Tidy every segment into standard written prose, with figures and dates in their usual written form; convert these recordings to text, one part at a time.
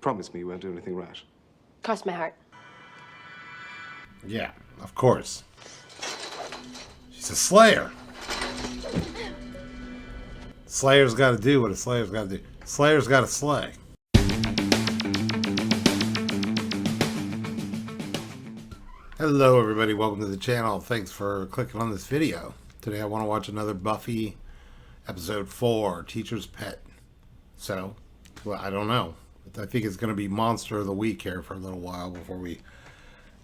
Promise me you won't do anything rash. Cross my heart. Yeah, of course. She's a Slayer. Slayer's got to do what a Slayer's got to do. Slayer's got to slay. Hello everybody, welcome to the channel. Thanks for clicking on this video. Today I want to watch another Buffy episode 4, Teacher's Pet. So, well, I don't know. I think it's going to be Monster of the Week here for a little while before we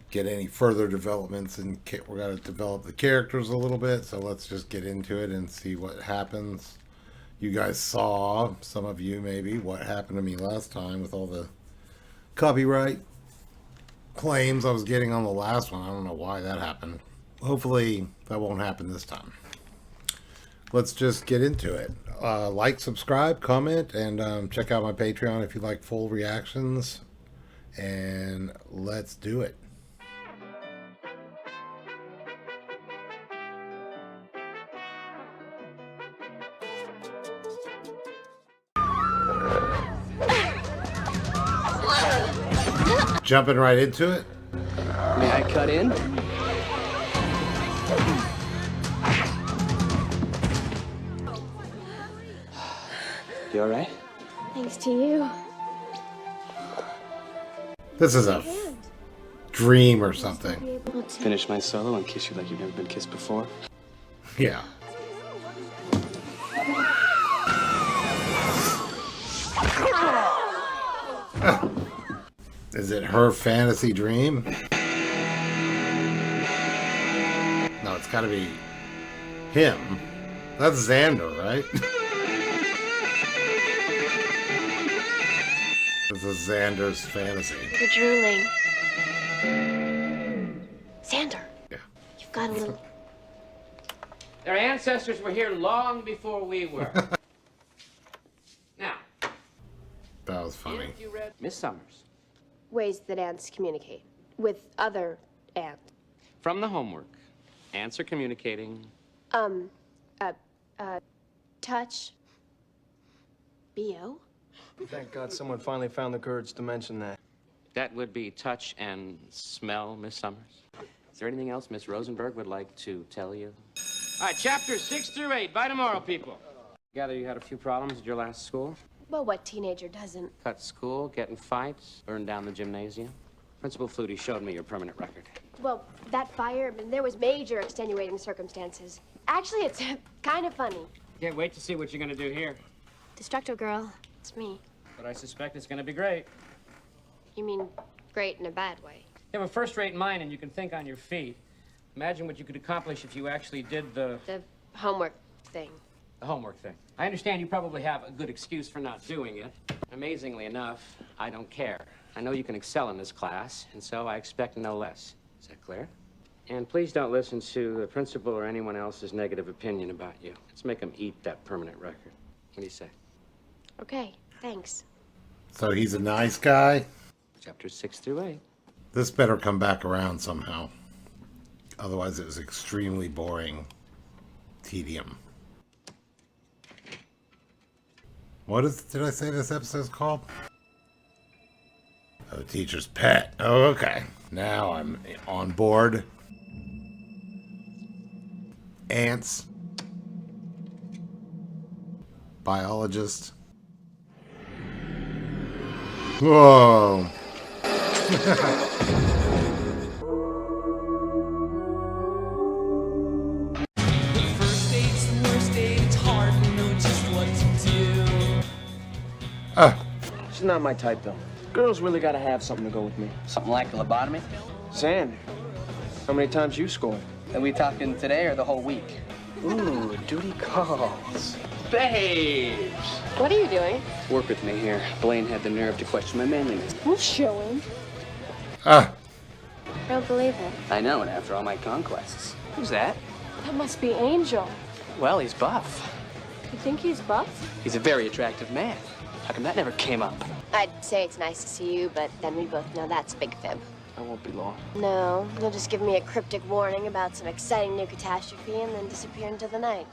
get any further developments, and we're going to develop the characters a little bit. So let's just get into it and see what happens. You guys saw, some of you maybe, what happened to me last time with all the copyright claims I was getting on the last one. I don't know why that happened. Hopefully that won't happen this time. Let's just get into it. Like, subscribe, comment, and check out my Patreon if you like full reactions. And let's do it. Jumping right into it. May I cut in? You alright? Thanks to you. This is a dream or something. Finish my solo and kiss you like you've never been kissed before? Yeah. Is it her fantasy dream? No, it's gotta be him. That's Xander, right? This is Xander's fantasy. You're drooling. Xander. Yeah. You've got a little... Their ancestors were here long before we were. Now, That was funny. if you read Miss Summers ways that ants communicate with other ants. from the homework, ants are communicating. Touch. B.O.? Thank God someone finally found the courage to mention that. That would be touch and smell, Miss Summers. Is there anything else Miss Rosenberg would like to tell you? All right, chapters 6 through 8 by tomorrow, people. Gather you had a few problems at your last school. Well, what teenager doesn't? Cut school, get in fights, burn down the gymnasium. Principal Flutie showed me your permanent record. Well, that fire, there was major extenuating circumstances. Actually, it's kind of funny. Can't wait to see what you're gonna do here. Destructo girl, it's me. But I suspect it's gonna be great. You mean great in a bad way? You have a first-rate mind and you can think on your feet. Imagine what you could accomplish if you actually did the Homework thing. homework thing. I understand you probably have a good excuse for not doing it. Amazingly enough, I don't care. I know you can excel in this class, and so I expect no less. Is that clear? And please don't listen to the principal or anyone else's negative opinion about you. Let's make them eat that permanent record. What do you say? Okay, thanks. So he's a nice guy. Chapters 6 through 8. This better come back around somehow. Otherwise it was extremely boring. Tedium. Did I say this episode's called? Oh, Teacher's Pet. Oh, okay. Now I'm on board. Ants. Biologist. Whoa. First date's the worst date, it's hard to know just what to do. She's not my type, though. Girls really gotta have something to go with me. Something like a lobotomy? Xander, how many times you scored? Are we talking today or the whole week? Ooh, duty calls. Babes! What are you doing? Work with me here. Blaine had the nerve to question my manliness. We'll show him. Ah. I don't believe it. I know, and after all my conquests. Who's that? That must be Angel. Well, he's buff. You think he's buff? He's a very attractive man. How come that never came up? I'd say it's nice to see you, but then we both know that's a big fib. I won't be long. No, you'll just give me a cryptic warning about some exciting new catastrophe and then disappear into the night.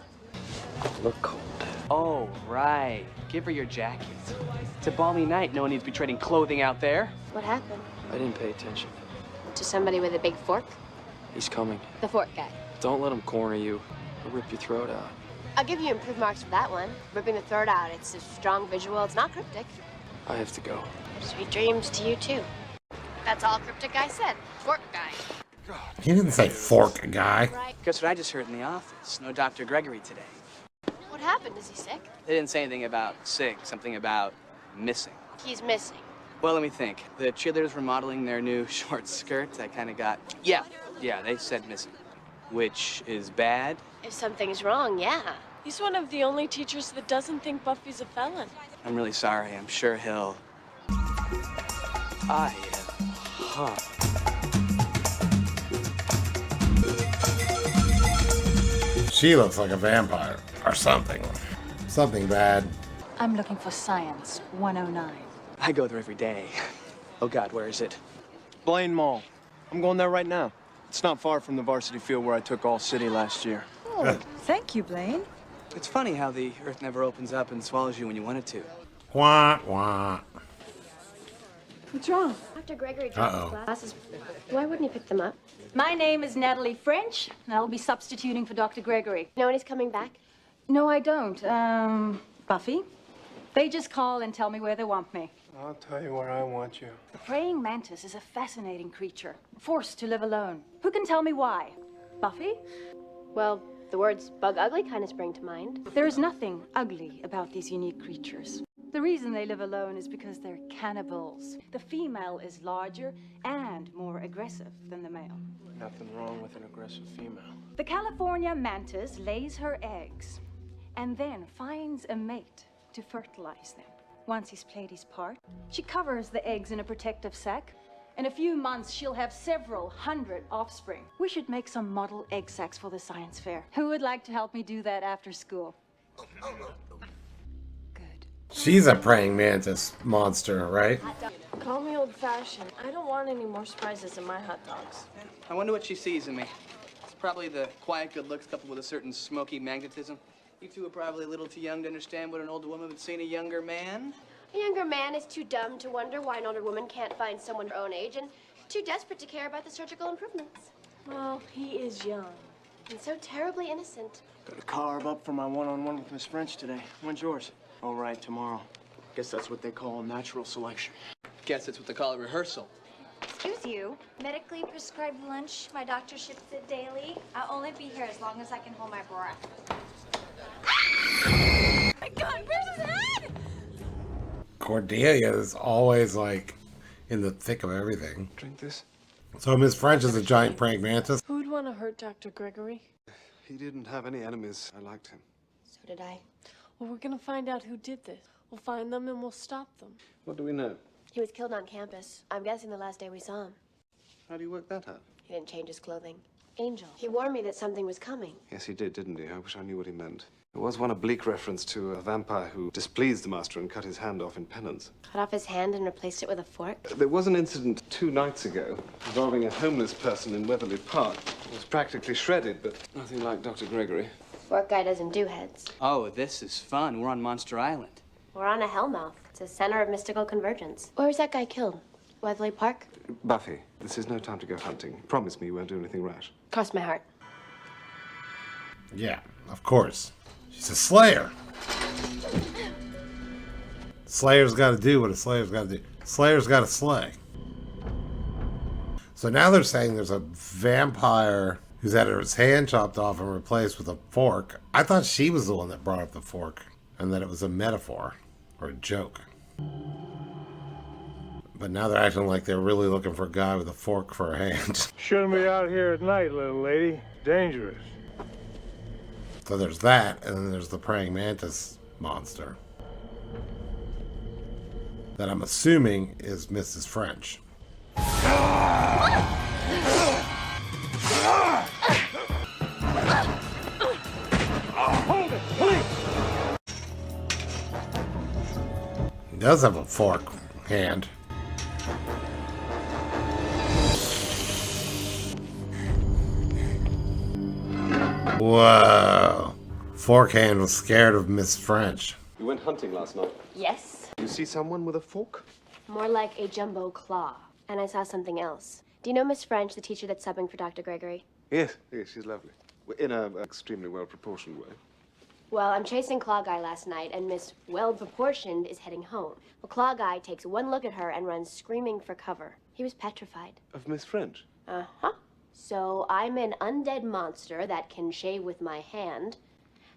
Look cold. Oh, right. Give her your jacket. It's a balmy night. No one needs to be trading clothing out there. What happened? I didn't pay attention. To somebody with a big fork? He's coming. The fork guy. Don't let him corner you. He'll rip your throat out. I'll give you improved marks for that one. Ripping the throat out. It's a strong visual. It's not cryptic. I have to go. Sweet dreams to you, too. That's all cryptic guy said. Fork guy. He didn't say fork guy. Right. Guess what I just heard in the office? No Dr. Gregory today. What happened? Is he sick? They didn't say anything about sick, something about missing. He's missing. Well, let me think. The cheerleaders were modeling their new short skirts. I kind of got... Yeah, they said missing. Which is bad. If something's wrong, yeah. He's one of the only teachers that doesn't think Buffy's a felon. I'm really sorry. I'm sure he'll... I am hot. She looks like a vampire or something. Something bad. I'm looking for Science 109. I go there every day. Oh, God, where is it? Blaine Mall. I'm going there right now. It's not far from the varsity field where I took All City last year. Oh, thank you, Blaine. It's funny how the earth never opens up and swallows you when you want it to. Wah, wah. What's wrong? Dr. Gregory dropped his glasses. Why wouldn't he pick them up? My name is Natalie French, and I'll be substituting for Dr. Gregory. You know when he's coming back? No, I don't. Buffy? They just call and tell me where they want me. I'll tell you where I want you. The praying mantis is a fascinating creature, forced to live alone. Who can tell me why? Buffy? Well, the words bug ugly kind of spring to mind. There is nothing ugly about these unique creatures. The reason they live alone is because they're cannibals. The female is larger and more aggressive than the male. Nothing wrong with an aggressive female. The California mantis lays her eggs and then finds a mate to fertilize them. Once he's played his part, she covers the eggs in a protective sac. In a few months, she'll have several hundred offspring. We should make some model egg sacs for the science fair. Who would like to help me do that after school? Good. She's a praying mantis monster, right? Call me old-fashioned. I don't want any more surprises in my hot dogs. I wonder what she sees in me. It's probably the quiet good looks coupled with a certain smoky magnetism. You two are probably a little too young to understand what an older woman would say in a younger man. A younger man is too dumb to wonder why an older woman can't find someone her own age and too desperate to care about the surgical improvements. Well, he is young. And so terribly innocent. Got a carb up for my one-on-one with Miss French today. When's yours? All right, tomorrow. Guess that's what they call natural selection. Guess that's what they call a rehearsal. Excuse you. Medically prescribed lunch. My doctor ships it daily. I'll only be here as long as I can hold my breath. Oh my God, where's his head? Cordelia is always like in the thick of everything. Drink this? So Miss French is a giant praying mantis. Who'd want to hurt Dr. Gregory? He didn't have any enemies. I liked him. So did I. Well, we're gonna find out who did this. We'll find them and we'll stop them. What do we know? He was killed on campus. I'm guessing the last day we saw him. How do you work that out? He didn't change his clothing. Angel. He warned me that something was coming. Yes, he did, didn't he? I wish I knew what he meant. There was one oblique reference to a vampire who displeased the master and cut his hand off in penance. Cut off his hand and replaced it with a fork? There was an incident 2 nights ago involving a homeless person in Weatherly Park. It was practically shredded, but nothing like Dr. Gregory. Fork guy doesn't do heads. Oh, this is fun. We're on Monster Island. We're on a hellmouth. It's a center of mystical convergence. Where was that guy killed? Weatherly Park? Buffy, this is no time to go hunting. Promise me you won't do anything rash. Cross my heart. Yeah, of course. She's a slayer. Slayer's got to do what a slayer's got to do. Slayer's got to slay. So now they're saying there's a vampire who's had his hand chopped off and replaced with a fork. I thought she was the one that brought up the fork and that it was a metaphor or a joke. But now they're acting like they're really looking for a guy with a fork for a hand. Shouldn't be out here at night, little lady. Dangerous. So there's that, and then there's the praying mantis monster. That I'm assuming is Mrs. French. Hold it, please! He does have a fork hand. Whoa. Forkhand was scared of Miss French. You went hunting last night. Yes. You see someone with a fork? More like a jumbo claw. And I saw something else. Do you know Miss French, the teacher that's subbing for Dr. Gregory? Yes, she's lovely. In an extremely well-proportioned way. Well, I'm chasing Claw Guy last night, and Miss Well-Proportioned is heading home. Well, Claw Guy takes one look at her and runs screaming for cover. He was petrified. Of Miss French? Uh-huh. So I'm an undead monster that can shave with my hand.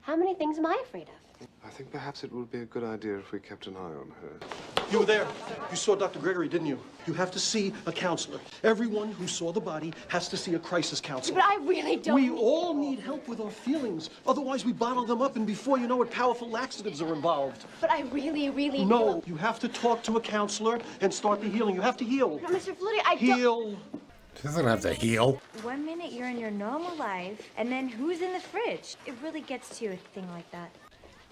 How many things am I afraid of? I think perhaps it would be a good idea if we kept an eye on her. You were there. You saw Dr. Gregory, didn't you? You have to see a counselor. Everyone who saw the body has to see a crisis counselor. But I really don't. We all need help with our feelings. Otherwise, we bottle them up, and before you know it, powerful laxatives are involved. But I really No, you have to talk to a counselor and start the healing. You have to heal. No, Mr. Flutie, I Heal. She doesn't have to heal. 1 minute you're in your normal life, and then who's in the fridge? It really gets to you, a thing like that.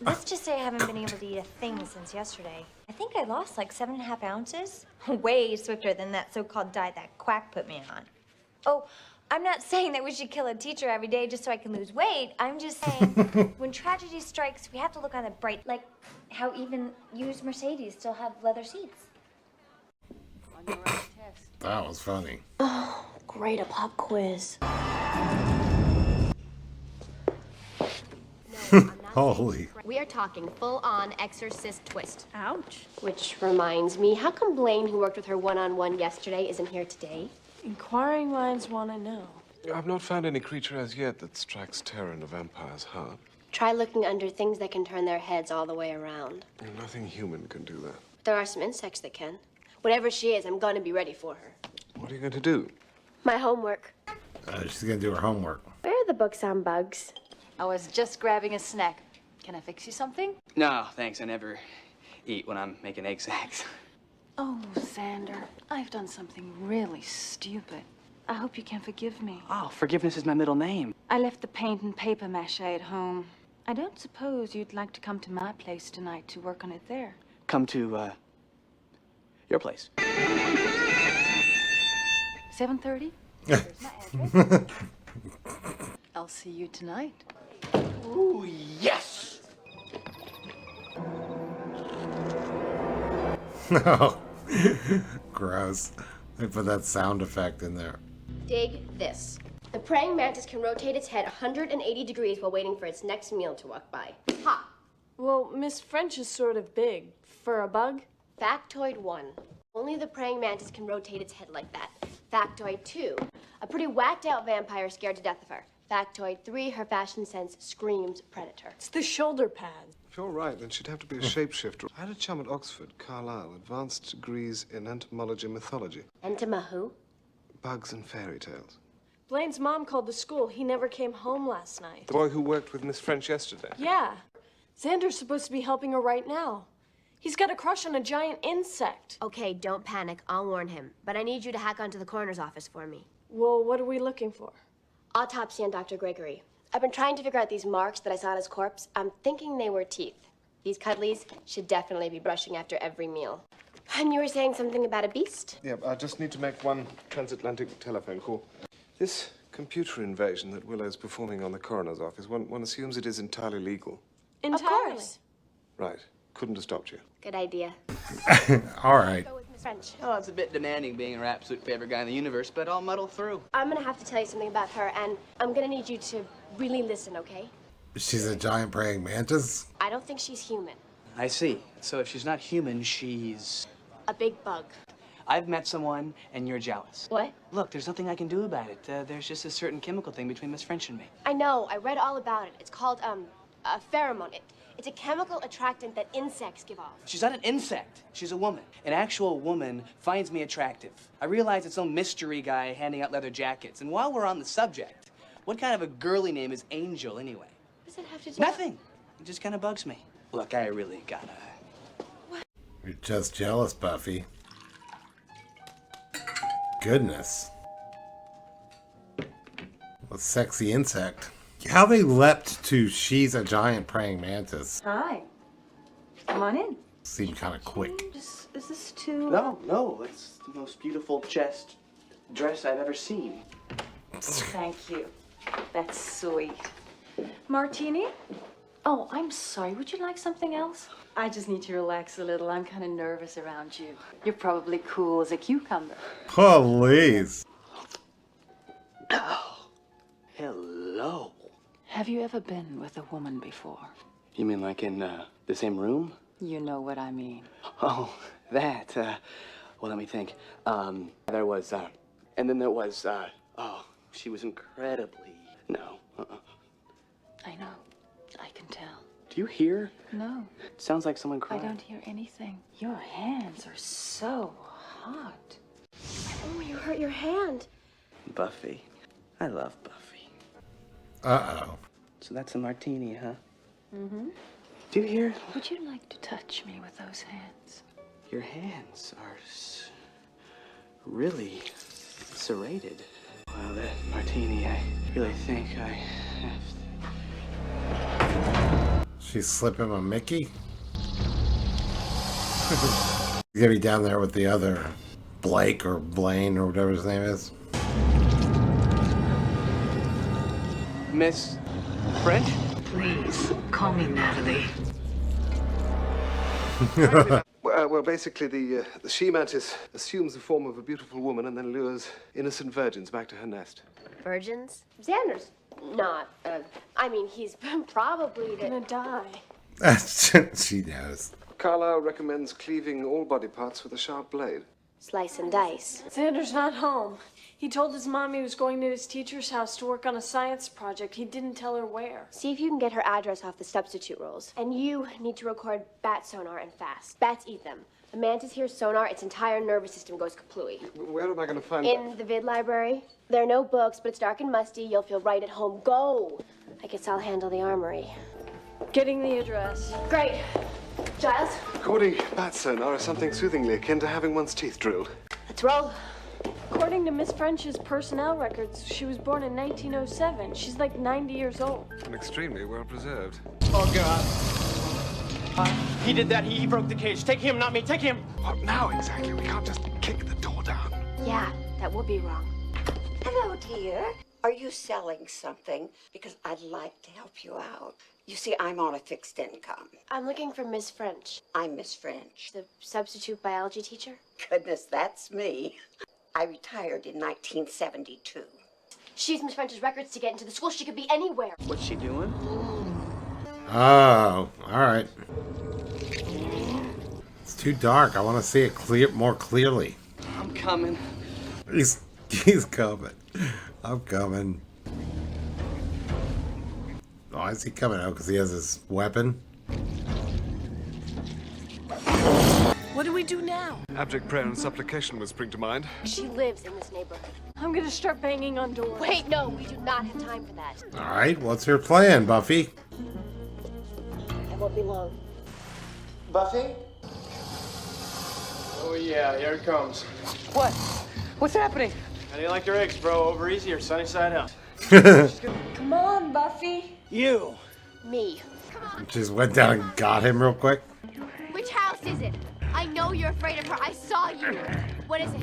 Let's just say I haven't been able to eat a thing since yesterday. I think I lost like 7.5 ounces. Way swifter than that so-called diet that quack put me on. Oh, I'm not saying that we should kill a teacher every day just so I can lose weight. I'm just saying when tragedy strikes, we have to look on the bright, like how even used Mercedes still have leather seats. That was funny. Oh, great, a pop quiz. Holy. We are talking full-on exorcist twist. Ouch. Which reminds me, how come Blaine, who worked with her one-on-one yesterday, isn't here today? Inquiring minds want to know. I've not found any creature as yet that strikes terror in a vampire's heart. Try looking under things that can turn their heads all the way around. Nothing human can do that. There are some insects that can. Whatever she is, I'm going to be ready for her. What are you going to do? My homework. She's gonna do her homework. Where are the books on bugs? I was just grabbing a snack. Can I fix you something? No, thanks. I never eat when I'm making egg sacs. Oh, Xander, I've done something really stupid. I hope you can forgive me. Oh, forgiveness is my middle name. I left the paint and paper mache at home. I don't suppose you'd like to come to my place tonight to work on it there. Come to, your place. 7:30? Here's my address. I'll see you tonight. Ooh, yes! No. Gross. They put that sound effect in there. Dig this. The praying mantis can rotate its head 180 degrees while waiting for its next meal to walk by. Ha! Well, Miss French is sort of big. For a bug? Factoid 1. Only the praying mantis can rotate its head like that. Factoid 2. A pretty whacked out vampire scared to death of her. Factoid 3. Her fashion sense screams predator. It's the shoulder pads. If you're right, then she'd have to be a shapeshifter. I had a chum at Oxford, Carlisle, advanced degrees in entomology mythology. Entoma who? Bugs and fairy tales. Blaine's mom called the school. He never came home last night. The boy who worked with Miss French yesterday. Yeah. Xander's supposed to be helping her right now. He's got a crush on a giant insect. Okay, don't panic. I'll warn him. But I need you to hack onto the coroner's office for me. Well, what are we looking for? Autopsy on Dr. Gregory. I've been trying to figure out these marks that I saw on his corpse. I'm thinking they were teeth. These cuddlies should definitely be brushing after every meal. And you were saying something about a beast? Yeah, I just need to make one transatlantic telephone call. This computer invasion that Willow's performing on the coroner's office, one assumes it is entirely legal. Entirely. Of course. Right. Couldn't have stopped you. Good idea. All right. Go with Miss French. Oh, it's a bit demanding being her absolute favorite guy in the universe, but I'll muddle through. I'm gonna have to tell you something about her, and I'm gonna need you to really listen, okay? She's a giant praying mantis? I don't think she's human. I see. So if she's not human, she's... A big bug. I've met someone, and you're jealous. What? Look, there's nothing I can do about it. There's just a certain chemical thing between Miss French and me. I know. I read all about it. It's called, a pheromone. It's a chemical attractant that insects give off. She's not an insect. She's a woman. An actual woman finds me attractive. I realize it's no mystery guy handing out leather jackets. And while we're on the subject, what kind of a girly name is Angel anyway? What does it have to do? Nothing. It just kind of bugs me. Look, I really gotta... You're just jealous, Buffy. Goodness. A sexy insect. How they leapt to she's a giant praying mantis Hi. Come on in. seemed kind of quick. Is this too... No, it's the most beautiful chest dress I've ever seen. Thank you. That's sweet. Martini? Oh, I'm sorry. Would you like something else? I just need to relax a little. I'm kind of nervous around you. You're probably cool as a cucumber. Police. Hello. Have you ever been with a woman before? You mean like in the same room? You know what I mean. Oh, that. Well, let me think. There was, and then there was, oh, she was incredibly. No. I know. I can tell. Do you hear? No, It sounds like someone I crying. don't hear anything. Your hands are so hot. Oh, you hurt your hand. Buffy. I love Buffy. Uh-oh. So that's a martini, huh? Mm-hmm. Do you hear? Would you like to touch me with those hands? Your hands are really serrated. Well, that martini, I really think I have to. She's slipping a Mickey? He's gonna be down there with the other Blake or Blaine or whatever his name is. Miss French? Please, call me Natalie. Well, basically, the she-mantis assumes the form of a beautiful woman and then lures innocent virgins back to her nest. Virgins? Xander's not. I mean, he's probably Gonna die. She knows. Carlyle recommends cleaving all body parts with a sharp blade. slice and dice. Xander's not home. He told his mom he was going to his teacher's house to work on a science project. He didn't tell her where. See if you can get her address off the substitute rolls. And you need to record bat sonar and fast. Bats eat them. A mantis hears sonar, its entire nervous system goes kaplooey. Where am I going to find In the vid library. There are no books, but it's dark and musty. You'll feel right at home. Go! I guess I'll handle the armory. Getting the address. Great. Giles? Recording bat sonar is something soothingly akin to having one's teeth drilled. Let's roll. According to Miss French's personnel records, she was born in 1907. She's like 90 years old. And extremely well preserved. Oh, God. He did that. He broke the cage. Take him, not me. Take him. What now exactly? We can't just kick the door down. Yeah, that would be wrong. Hello, dear. Are you selling something? Because I'd like to help you out. You see, I'm on a fixed income. I'm looking for Miss French. I'm Miss French. The substitute biology teacher? Goodness, that's me. I retired in 1972. She used Miss French's records to get into the school. She could be anywhere. What's she doing? Oh, all right. It's too dark. I want to see it more clearly. I'm coming. He's coming. I'm coming. Why is he coming out? Because he has his weapon? What do we do now? Abject prayer and supplication would spring to mind. She lives in this neighborhood. I'm gonna start banging on doors. Wait, no, we do not have time for that. All right, what's your plan, Buffy? It won't be long. Buffy? Oh, yeah, here it comes. What? What's happening? How do you like your eggs, bro? Over easy or sunny side up? Come on, Buffy. You. Me. Just went down and got him real quick. Which house is it? I know you're afraid of her. I saw you. What is it?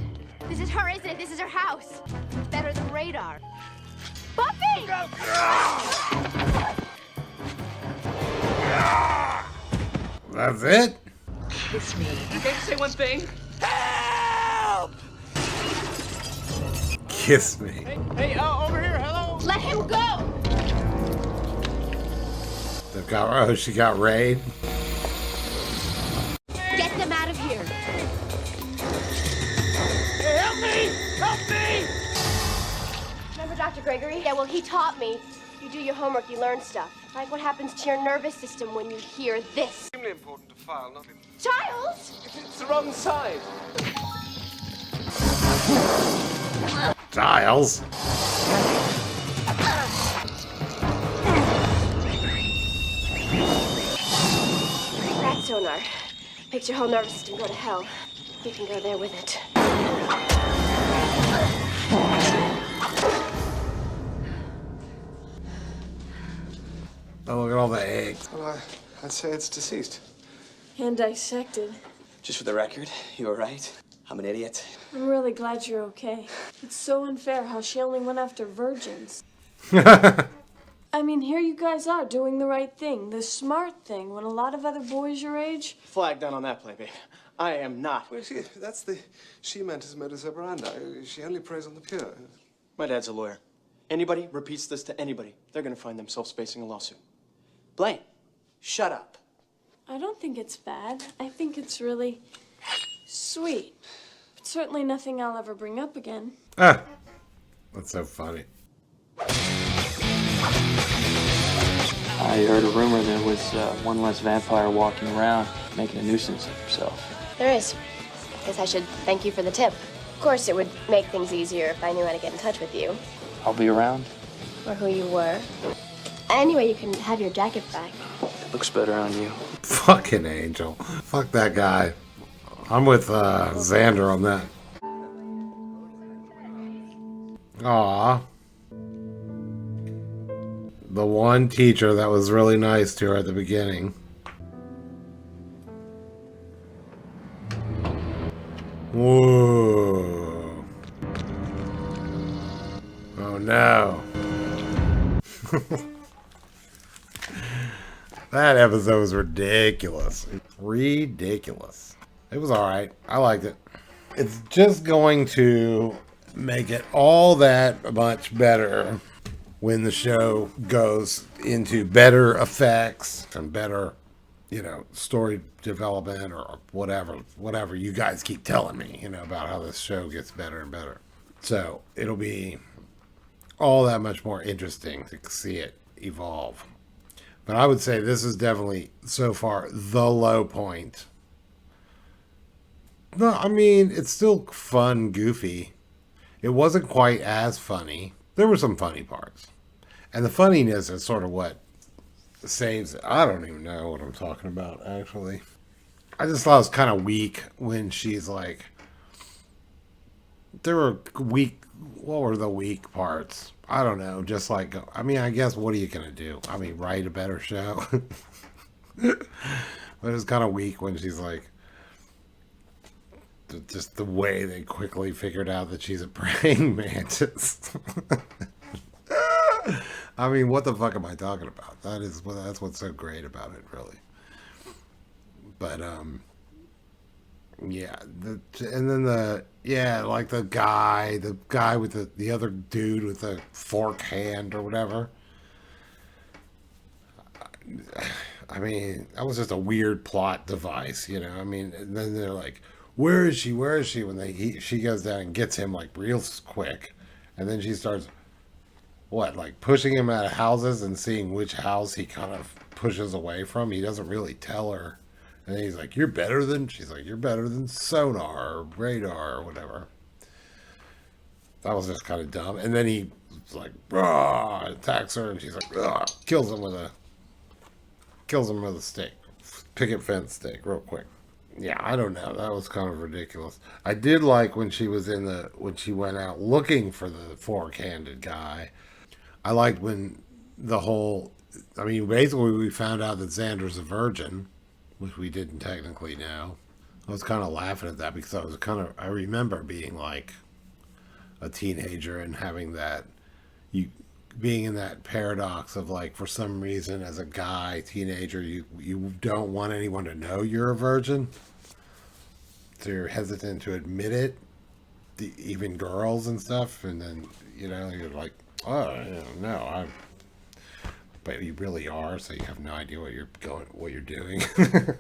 This is her, isn't it? This is her house. Better than radar. Buffy! That's it? Kiss me. You can't say one thing. Kiss me. Hey, over here. Hello. Let him go! She got Raid. Get them out of here. Hey, help me! Help me! Remember Dr. Gregory? Yeah, well, he taught me. You do your homework, you learn stuff. Like what happens to your nervous system when you hear this. Extremely important to file, not in... Giles! It's the wrong side. Giles. Bat sonar. Makes your whole nervous system go to hell. You can go there with it. Oh, look at all the eggs. Well, I'd say it's deceased. And dissected. Just for the record, you were right. I'm an idiot. I'm really glad you're okay. It's so unfair how she only went after virgins. I mean, here you guys are doing the right thing, the smart thing, when a lot of other boys your age... Flag down on that play, babe. I am not. Well, that's the she-mantis modus operandi. She only preys on the pure. My dad's a lawyer. Anybody repeats this to anybody, they're gonna find themselves facing a lawsuit. Blaine, shut up. I don't think it's bad. I think it's really sweet. But certainly nothing I'll ever bring up again. Ah, that's so funny. I heard a rumor there was one less vampire walking around, making a nuisance of himself. There is. Guess I should thank you for the tip. Of course, it would make things easier if I knew how to get in touch with you. I'll be around. Or who you were. Anyway, you can have your jacket back. It looks better on you. Fucking Angel. Fuck that guy. I'm with Xander on that. Aw. The one teacher that was really nice to her at the beginning. Whoa. Oh no. That episode was ridiculous. Ridiculous. It was alright. I liked it. It's just going to make it all that much better when the show goes into better effects and better, you know, story development or whatever you guys keep telling me, you know, about how this show gets better and better. So it'll be all that much more interesting to see it evolve. But I would say this is definitely, so far, the low point. No, I mean, it's still fun, goofy. It wasn't quite as funny. There were some funny parts. And the funniness is sort of what saves it. I don't even know what I'm talking about, actually. I just thought it was kind of weak when she's like... There were weak... What were the weak parts? I don't know. Just like... I mean, I guess what are you going to do? I mean, write a better show? But it was kind of weak when she's like... Just the way they quickly figured out that she's a praying mantis. I mean, what the fuck am I talking about? That's what's so great about it, really. But yeah, and then like the guy with the other dude with the fork hand or whatever. I mean, that was just a weird plot device, you know. I mean, and then they're like, "Where is she? Where is she?" When she goes down and gets him like real quick, and then she starts. What, like pushing him out of houses and seeing which house he kind of pushes away from? He doesn't really tell her. And then he's like, she's like, you're better than sonar or radar or whatever. That was just kind of dumb. And then he like, rah, attacks her and she's like, rah, kills him with a stick. Picket fence stick real quick. Yeah, I don't know. That was kind of ridiculous. I did like when she went out looking for the fork-handed guy. I liked when basically we found out that Xander's a virgin, which we didn't technically know. I was kind of laughing at that because I remember being like a teenager and having that, being in that paradox of like, for some reason as a guy, teenager, you don't want anyone to know you're a virgin. So you're hesitant to admit it, even girls and stuff. And then, you know, you're like, oh, no, but you really are, so you have no idea what you're doing. It's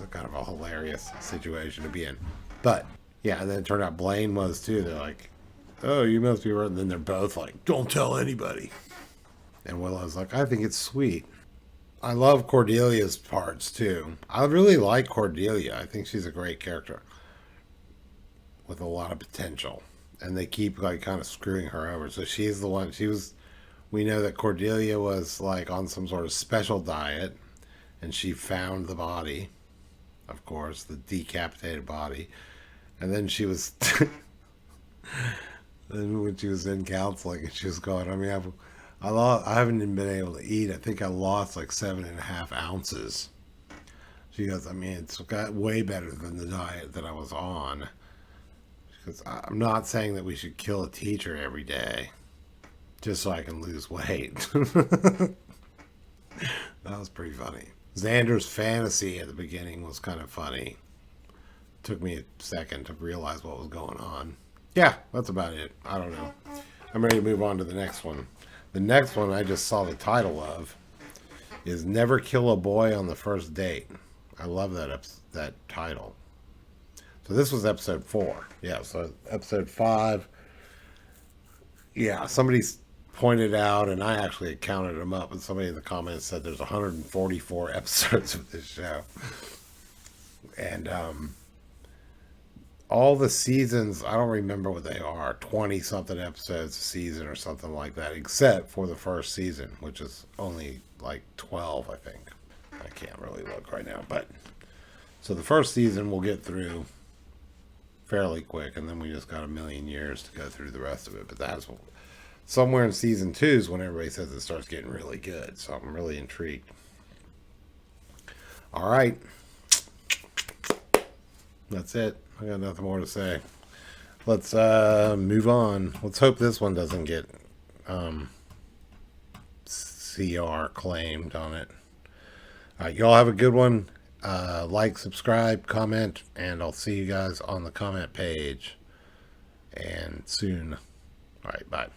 a kind of a hilarious situation to be in. But, yeah, and then it turned out Blaine was too. They're like, oh, you must be right. And then they're both like, don't tell anybody. And Willow's like, I think it's sweet. I love Cordelia's parts too. I really like Cordelia. I think she's a great character with a lot of potential. And they keep like kind of screwing her over. So she's the one, we know that Cordelia was like on some sort of special diet and she found the body, of course, the decapitated body. And then she was, then when she was in counseling and she was going, I mean, I haven't even been able to eat. I think I lost like 7.5 ounces. She goes, I mean, it's got way better than the diet that I was on. Because I'm not saying that we should kill a teacher every day. just so I can lose weight. That was pretty funny. Xander's fantasy at the beginning was kind of funny. Took me a second to realize what was going on. Yeah, that's about it. I don't know. I'm ready to move on to the next one. The next one I just saw the title of is Never Kill a Boy on the First Date. I love that title. So this was episode 4. Yeah, so episode 5. Yeah, somebody's pointed out, and I actually had counted them up, and somebody in the comments said there's 144 episodes of this show. And all the seasons, I don't remember what they are, 20-something episodes a season or something like that, except for the first season, which is only like 12, I think. I can't really look right now, but so the first season we'll get through fairly quick, and then we just got a million years to go through the rest of it. But that's somewhere in season 2 is when everybody says it starts getting really good, so I'm really intrigued. All right, that's it. I got nothing more to say. Let's move on. Let's hope this one doesn't get CR claimed on it. All right, y'all have a good one. Like, subscribe, comment, and I'll see you guys on the comment page and soon. All right, bye.